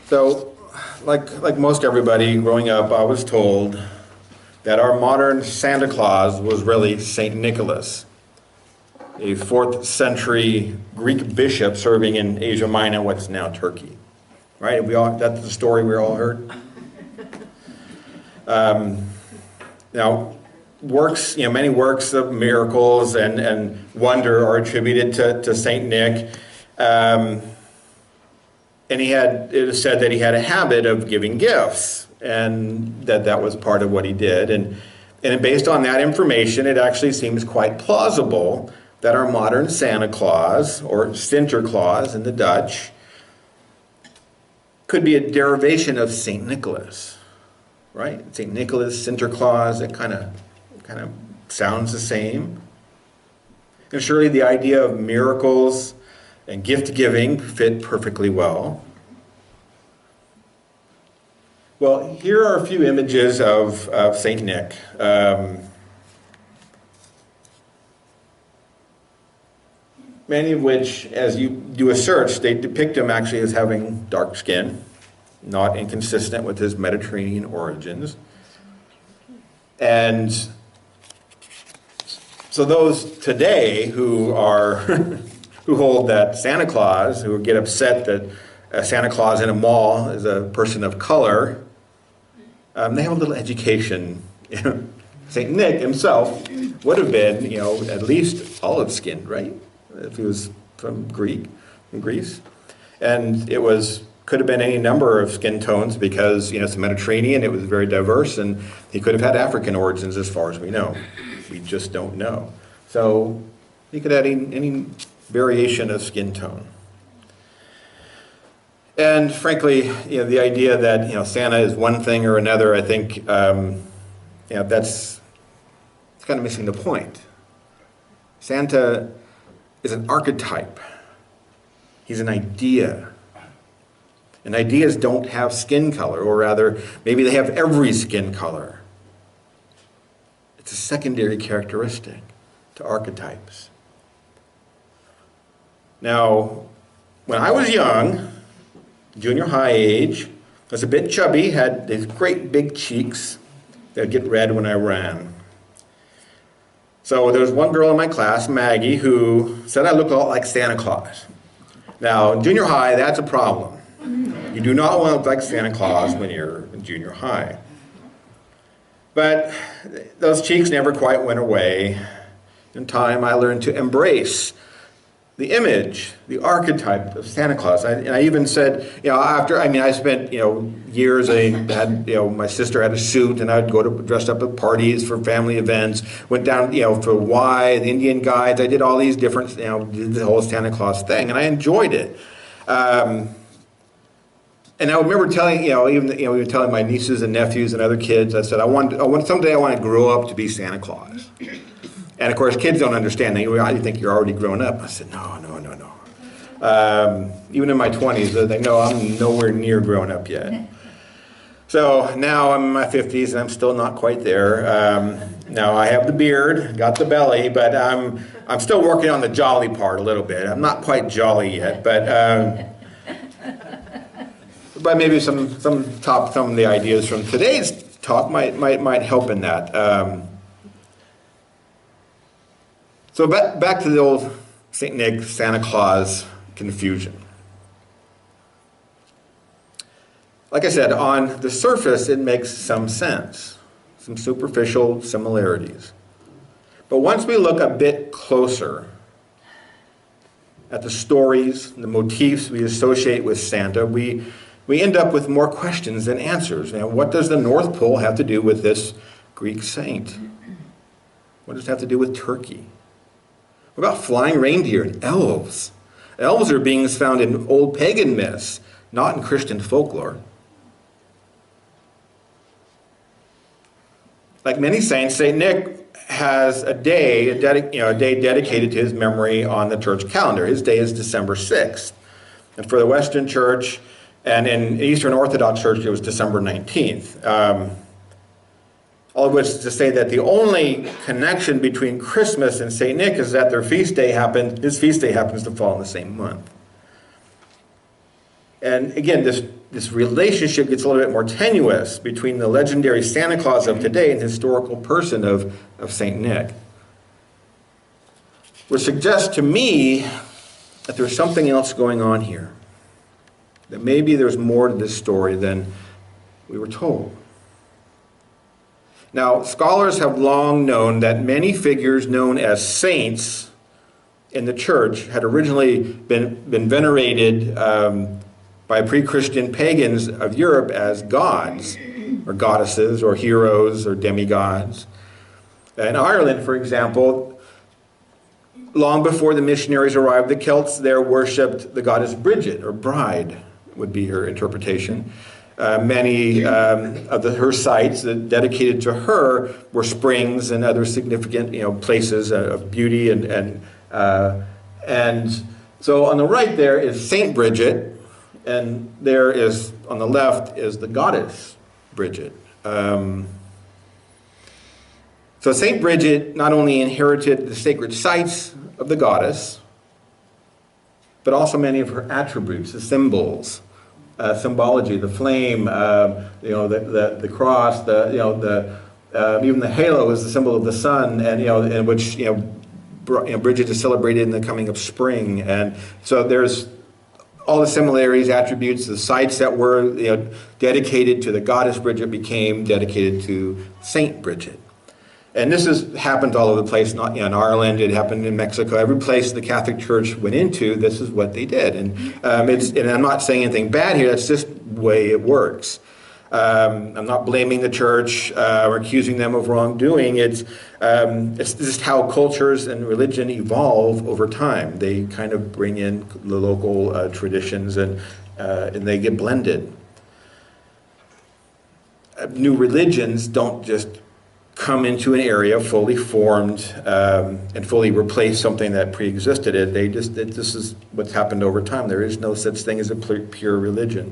So, like most everybody growing up, I was told that our modern Santa Claus was really Saint Nicholas, a 4th century Greek bishop serving in Asia Minor, what's now Turkey. Right? That's the story we all heard. Now, many works of miracles and wonder are attributed to Saint Nick. And it is said that he had a habit of giving gifts, and that was part of what he did. And based on that information, it actually seems quite plausible that our modern Santa Claus, or Sinterklaas in the Dutch, could be a derivation of Saint Nicholas, right? Saint Nicholas, Sinterklaas, it kind of sounds the same. And surely the idea of miracles and gift giving fit perfectly well. Well, here are a few images of Saint Nick. Many of which, as you do a search, they depict him actually as having dark skin, not inconsistent with his Mediterranean origins. And so those today who hold that Santa Claus, who get upset that Santa Claus in a mall is a person of color, they have a little education. Saint Nick himself would have been, at least olive-skinned, right? If he was from Greece. And could have been any number of skin tones because, it's the Mediterranean, it was very diverse, and he could have had African origins as far as we know. We just don't know. So he could have any variation of skin tone. And frankly, the idea that, Santa is one thing or another, I think, that's kind of missing the point. Santa is an archetype. He's an idea. And ideas don't have skin color, or rather, maybe they have every skin color. It's a secondary characteristic to archetypes. Now, when I was young, junior high age, I was a bit chubby, had these great big cheeks that would get red when I ran. So there was one girl in my class, Maggie, who said I looked a lot like Santa Claus. Now, in junior high, that's a problem. You do not want to look like Santa Claus when you're in junior high. But those cheeks never quite went away. In time, I learned to embrace the image, the archetype of Santa Claus. I even said, I spent, years, I had, my sister had a suit, and I'd go dressed up at parties for family events, went down, for the Indian guides. I did all these different, did the whole Santa Claus thing, and I enjoyed it. And I remember telling, even telling my nieces and nephews and other kids, I said, someday I want to grow up to be Santa Claus. And of course, kids don't understand. You think you're already grown up. I said, no. Even in my 20s, they know I'm nowhere near grown up yet. So now I'm in my 50s, and I'm still not quite there. Now I have the beard, got the belly, but I'm still working on the jolly part a little bit. I'm not quite jolly yet, but maybe some of the ideas from today's talk might help in that. So back to the old St. Nick, Santa Claus confusion. Like I said, on the surface, it makes some sense, some superficial similarities. But once we look a bit closer at the stories, the motifs we associate with Santa, we end up with more questions than answers. Now, what does the North Pole have to do with this Greek saint? What does it have to do with Turkey? What about flying reindeer and elves? Elves are beings found in old pagan myths, not in Christian folklore. Like many saints, St. Nick has a day dedicated to his memory on the church calendar. His day is December 6th. And for the Western Church, and in Eastern Orthodox Church, it was December 19th. All of which is to say that the only connection between Christmas and St. Nick is that his feast day happens to fall in the same month. And again, this this relationship gets a little bit more tenuous between the legendary Santa Claus of today and the historical person of Saint Nick. Which suggests to me that there's something else going on here. That maybe there's more to this story than we were told. Now, scholars have long known that many figures known as saints in the church had originally been venerated by pre-Christian pagans of Europe as gods, or goddesses, or heroes, or demigods. In Ireland, for example, long before the missionaries arrived, the Celts there worshipped the goddess Bridget, or bride, would be her interpretation. Many of her sites dedicated to her were springs and other significant, places of beauty, and so on the right there is Saint Bridget, and there is on the left is the goddess Bridget. So Saint Bridget not only inherited the sacred sites of the goddess, but also many of her attributes, the symbols. Symbology, the flame, the cross, even the halo is the symbol of the sun, and in which Bridget is celebrated in the coming of spring, and so there's all the similarities, attributes, the sites that were dedicated to the goddess Bridget became dedicated to Saint Bridget. And this has happened all over the place, not in Ireland, it happened in Mexico. Every place the Catholic Church went into, this is what they did. And I'm not saying anything bad here, that's just the way it works. I'm not blaming the church or accusing them of wrongdoing. It's just how cultures and religion evolve over time. They kind of bring in the local traditions and they get blended. New religions don't just come into an area fully formed and fully replace something that pre-existed it. This is what's happened over time. There is no such thing as a pure religion.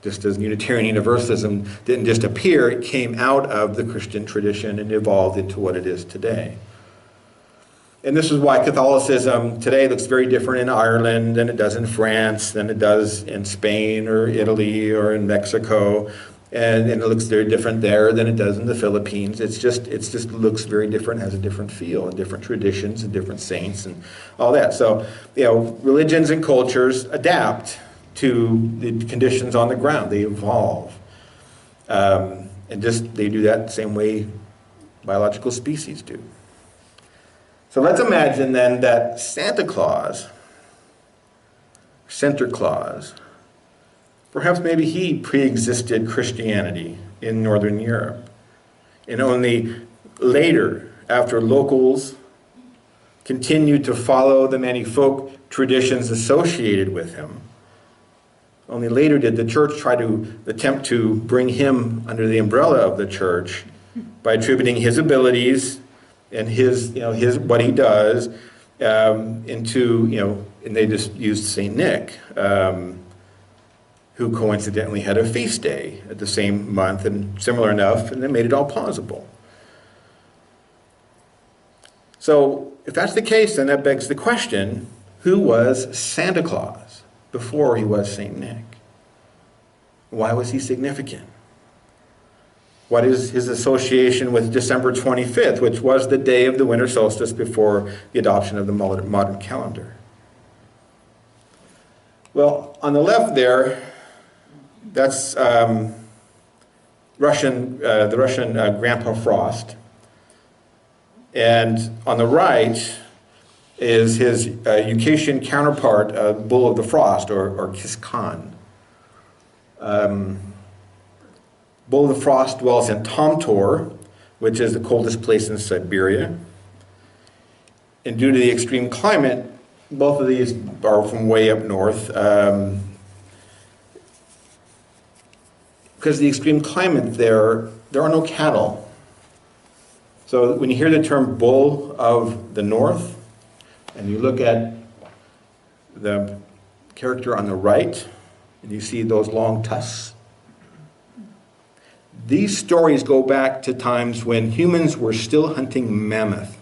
Just as Unitarian Universalism didn't just appear, it came out of the Christian tradition and evolved into what it is today. And this is why Catholicism today looks very different in Ireland than it does in France, than it does in Spain or Italy or in Mexico. And it looks very different there than it does in the Philippines. It just looks very different, has a different feel, and different traditions, and different saints, and all that. So, religions and cultures adapt to the conditions on the ground. They evolve. And they do that the same way biological species do. So let's imagine then that Santa Claus, perhaps maybe he pre-existed Christianity in Northern Europe. And only later, after locals continued to follow the many folk traditions associated with him, only later did the church try to attempt to bring him under the umbrella of the church by attributing his abilities and his what he does into, and they just used Saint Nick, who coincidentally had a feast day at the same month and similar enough, and they made it all plausible. So if that's the case, then that begs the question, who was Santa Claus before he was Saint Nick? Why was he significant? What is his association with December 25th, which was the day of the winter solstice before the adoption of the modern calendar? Well, on the left there, that's the Russian Grandpa Frost. And on the right is his Eucasian counterpart, Bull of the Frost, or Kiskan. Bull of the Frost dwells in Tomtor, which is the coldest place in Siberia. And due to the extreme climate, both of these are from way up north. Because of the extreme climate there are no cattle. So when you hear the term Bull of the North, and you look at the character on the right, and you see those long tusks, these stories go back to times when humans were still hunting mammoth.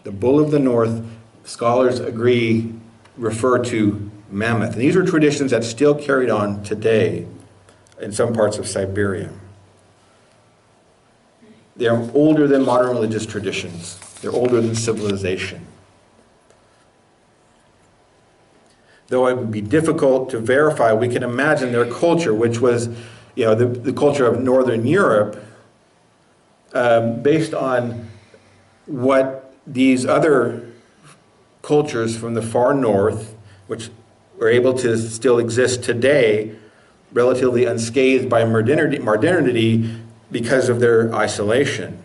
The Bull of the North, scholars agree, refer to mammoth. And these are traditions that still carried on today in some parts of Siberia. They're older than modern religious traditions. They're older than civilization. Though it would be difficult to verify, we can imagine their culture, which was, the culture of Northern Europe, based on what these other cultures from the far north, which are able to still exist today, relatively unscathed by modernity because of their isolation.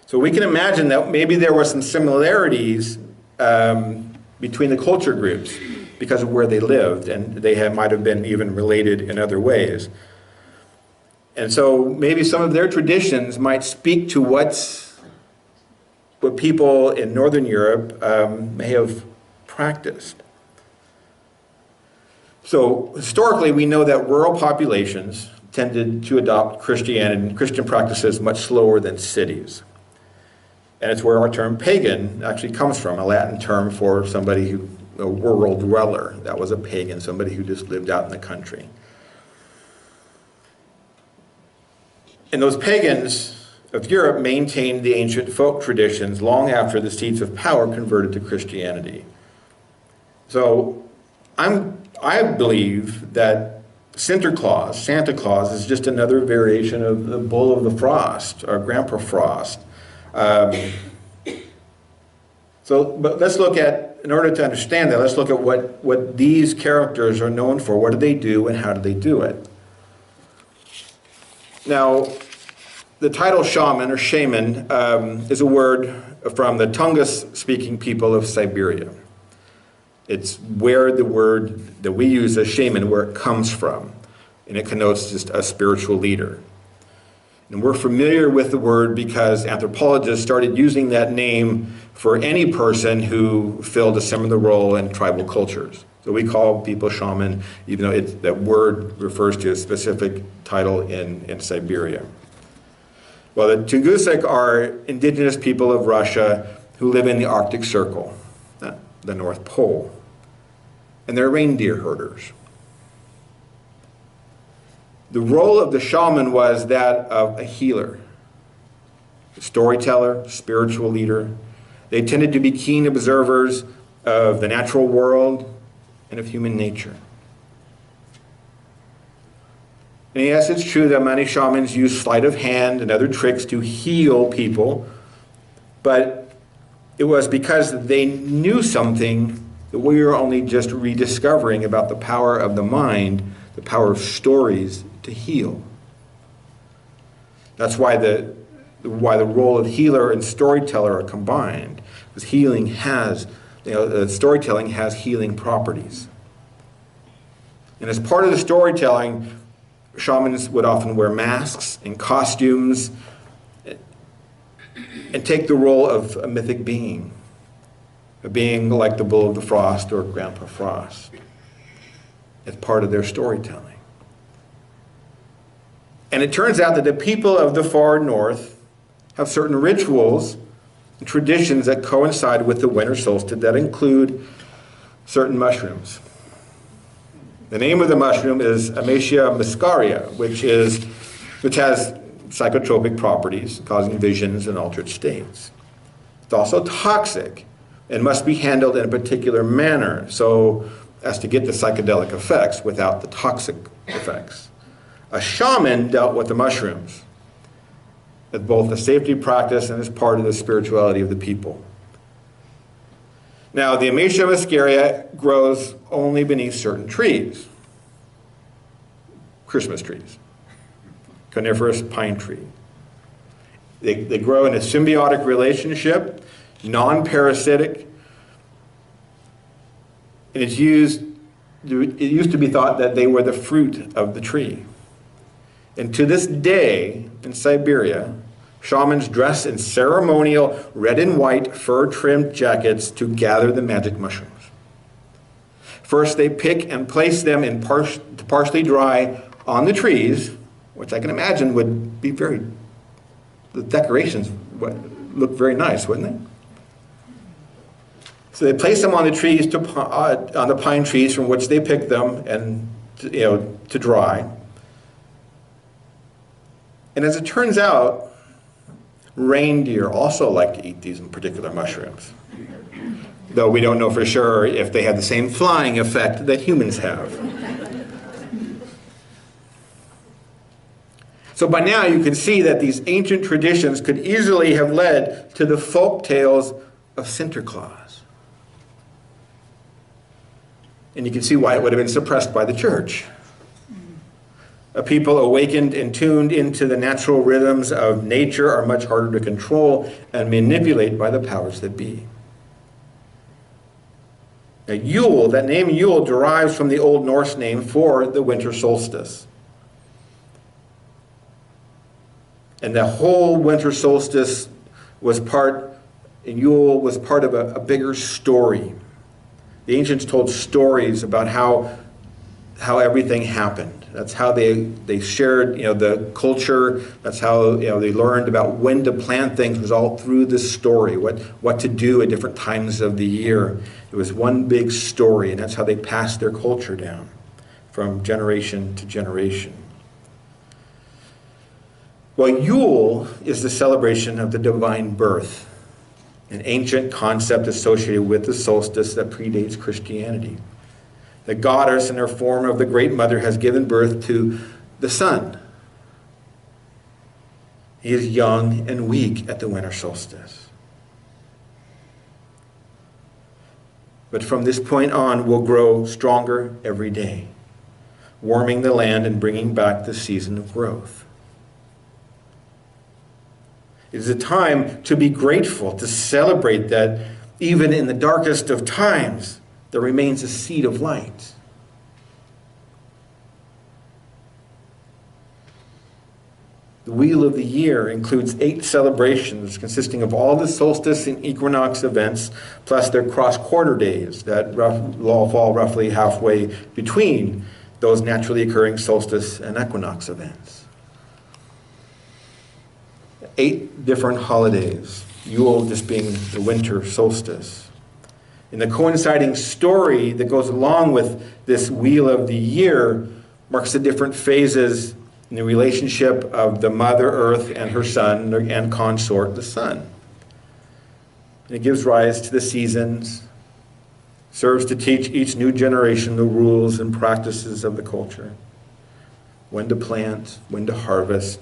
So we can imagine that maybe there were some similarities between the culture groups because of where they lived, and they might have been even related in other ways. And so maybe some of their traditions might speak to what people in Northern Europe may have practiced. So historically, we know that rural populations tended to adopt Christianity and Christian practices much slower than cities. And it's where our term pagan actually comes from, a Latin term for somebody who, a rural dweller. That was a pagan, somebody who just lived out in the country. And those pagans of Europe maintained the ancient folk traditions long after the seats of power converted to Christianity. So I believe that Santa Claus is just another variation of the Bull of the Frost, or Grandpa Frost. But let's look at, in order to understand that, let's look at what these characters are known for. What do they do and how do they do it? Now, the title shaman or shaman is a word from the Tungus-speaking people of Siberia. It's where the word that we use as shaman, where it comes from. And it connotes just a spiritual leader. And we're familiar with the word because anthropologists started using that name for any person who filled a similar role in tribal cultures. So we call people shaman, even though that word refers to a specific title in Siberia. Well, the Tungusic are indigenous people of Russia who live in the Arctic Circle, the North Pole, and they're reindeer herders. The role of the shaman was that of a healer, a storyteller, spiritual leader. They tended to be keen observers of the natural world and of human nature. And yes, it's true that many shamans use sleight of hand and other tricks to heal people, but it was because they knew something that we are only just rediscovering about the power of the mind, the power of stories to heal. That's why the role of healer and storyteller are combined, because healing has, storytelling has healing properties. And as part of the storytelling, shamans would often wear masks and costumes and take the role of a mythic being, a being like the Bull of the Frost or Grandpa Frost, as part of their storytelling. And it turns out that the people of the far north have certain rituals and traditions that coincide with the winter solstice that include certain mushrooms. The name of the mushroom is Acacia muscaria, which has psychotropic properties, causing visions and altered states. It's also toxic and must be handled in a particular manner so as to get the psychedelic effects without the toxic effects. A shaman dealt with the mushrooms as both a safety practice and as part of the spirituality of the people. Now, the Acacia muscaria grows only beneath certain trees, Christmas trees, coniferous pine tree. They grow in a symbiotic relationship, non-parasitic, and it used to be thought that they were the fruit of the tree. And to this day, in Siberia, shamans dress in ceremonial red and white fur-trimmed jackets to gather the magic mushrooms. First, they pick and place them in partially dry on the trees, which I can imagine would be the decorations would look very nice, wouldn't they? So they place them on the trees, on the pine trees from which they pick them and to dry. And as it turns out, reindeer also like to eat these particular mushrooms, though we don't know for sure if they have the same flying effect that humans have. So by now you can see that these ancient traditions could easily have led to the folk tales of Santa Claus. And you can see why it would have been suppressed by the church. A people awakened and tuned into the natural rhythms of nature are much harder to control and manipulate by the powers that be. Now, Yule, that name Yule derives from the Old Norse name for the winter solstice. And the whole winter solstice Yule was part of a bigger story. The ancients told stories about how everything happened. That's how they shared, the culture. That's how they learned about when to plant things. Was all through this story. What to do at different times of the year. It was one big story, and that's how they passed their culture down from generation to generation. Well, Yule is the celebration of the divine birth, an ancient concept associated with the solstice that predates Christianity. The goddess in her form of the Great Mother has given birth to the sun. He is young and weak at the winter solstice. But from this point on will grow stronger every day, warming the land and bringing back the season of growth. It is a time to be grateful, to celebrate that even in the darkest of times, there remains a seed of light. The Wheel of the Year includes 8 celebrations consisting of all the solstice and equinox events, plus their cross-quarter days that all fall roughly halfway between those naturally occurring solstice and equinox events. 8 different holidays, Yule just being the winter solstice. And the coinciding story that goes along with this Wheel of the Year marks the different phases in the relationship of the Mother Earth and her son and consort, the sun. And it gives rise to the seasons, serves to teach each new generation the rules and practices of the culture, when to plant, when to harvest.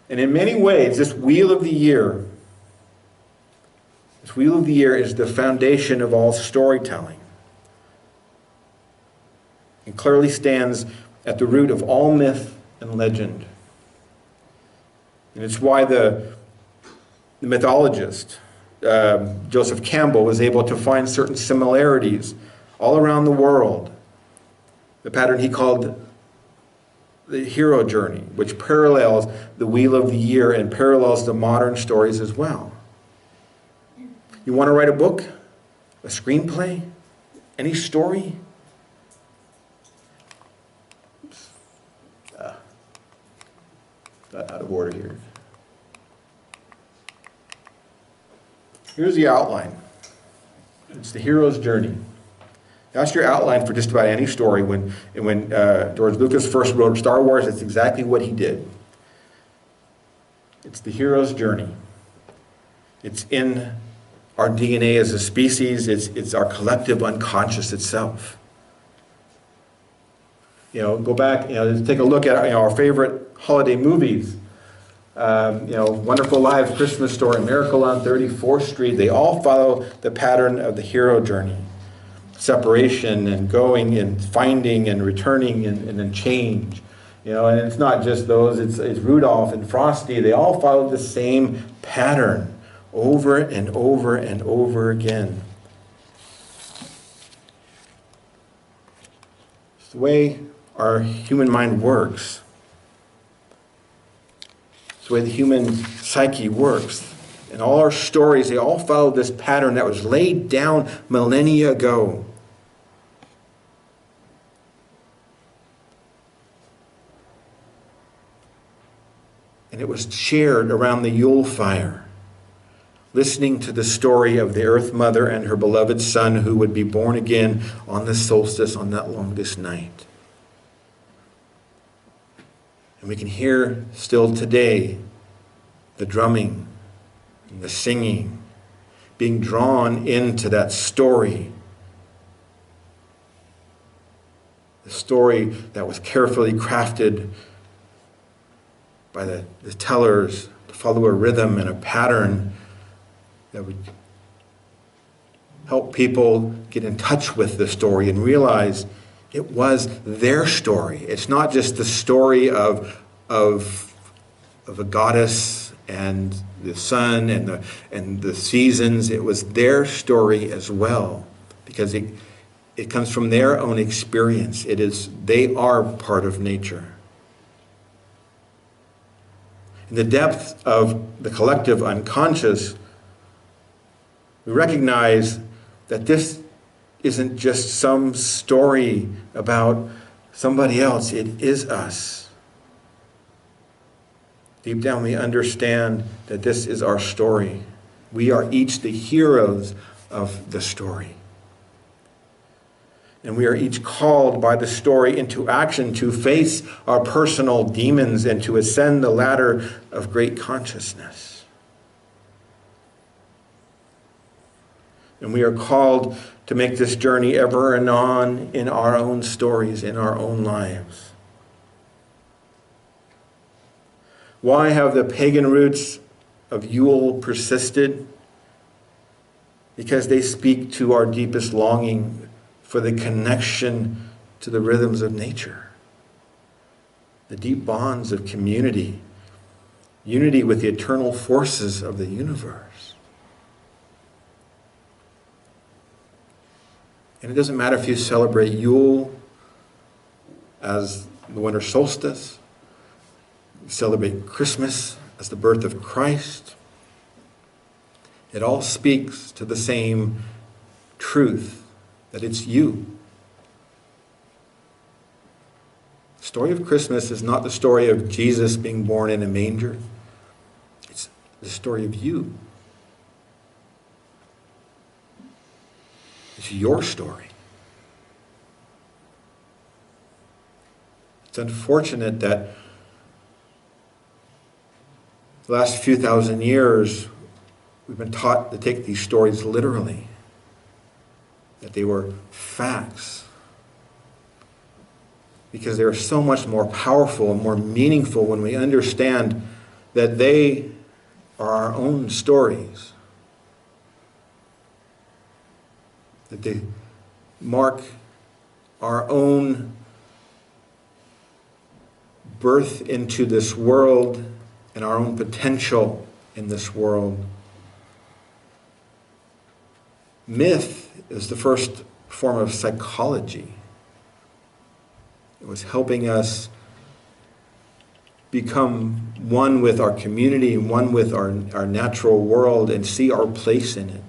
And in many ways, this Wheel of the Year is the foundation of all storytelling. It clearly stands at the root of all myth and legend. And it's why the mythologist, Joseph Campbell, was able to find certain similarities all around the world. The pattern he called the hero journey, which parallels the Wheel of the Year and parallels the modern stories as well. You want to write a book, a screenplay, any story? Got out of order here. Here's the outline. It's the hero's journey. That's your outline for just about any story. When George Lucas first wrote Star Wars, that's exactly what he did. It's the hero's journey. It's in our DNA as a species. It's our collective unconscious itself. Go back, take a look at our favorite holiday movies. Wonderful Lives, Christmas Story, Miracle on 34th Street. They all follow the pattern of the hero journey. Separation and going and finding and returning and then change. And it's not just those, it's Rudolph and Frosty. They all follow the same pattern over and over and over again. It's the way our human mind works. It's the way the human psyche works. And all our stories, they all follow this pattern that was laid down millennia ago. And it was shared around the Yule fire. listening to the story of the Earth Mother and her beloved Son who would be born again on the solstice on that longest night. And we can hear still today the drumming and the singing, being drawn into that story. The story that was carefully crafted by the tellers to follow a rhythm and a pattern that would help people get in touch with the story and realize it was their story. It's not just the story of a goddess and the sun and the seasons. It was their story as well, because it comes from their own experience. They are part of nature. In the depth of the collective unconscious, we recognize that this isn't just some story about somebody else. It is us. Deep down we understand that this is our story. We are each the heroes of the story. And we are each called by the story into action to face our personal demons and to ascend the ladder of great consciousness. And we are called to make this journey ever and on in our own stories, in our own lives. Why have the pagan roots of Yule persisted? Because they speak to our deepest longing for the connection to the rhythms of nature, the deep bonds of community, unity with the eternal forces of the universe. And it doesn't matter if you celebrate Yule as the winter solstice, you celebrate Christmas as the birth of Christ. It all speaks to the same truth, that it's you. The story of Christmas is not the story of Jesus being born in a manger. It's the story of you. It's your story. It's unfortunate that the last few thousand years we've been taught to take these stories literally, that they were facts, because they are so much more powerful and more meaningful when we understand that they are our own stories, that they mark our own birth into this world and our own potential in this world. Myth is the first form of psychology. It was helping us become one with our community and one with our natural world and see our place in it.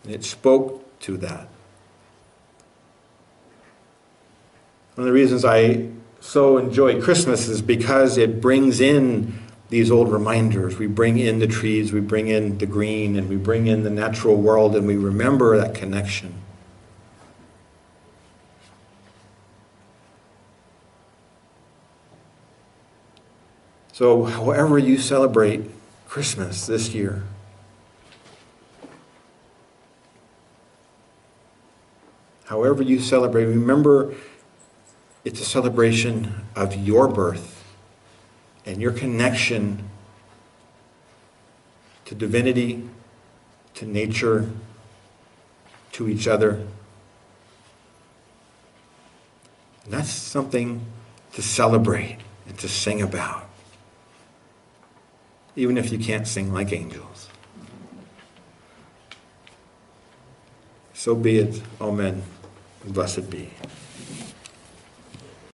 And it spoke to that. One of the reasons I so enjoy Christmas is because it brings in these old reminders. We bring in the trees, we bring in the green, and we bring in the natural world, and we remember that connection. So however you celebrate Christmas this year, however you celebrate, remember it's a celebration of your birth and your connection to divinity, to nature, to each other. And that's something to celebrate and to sing about, even if you can't sing like angels. So be it. Amen. And blessed be.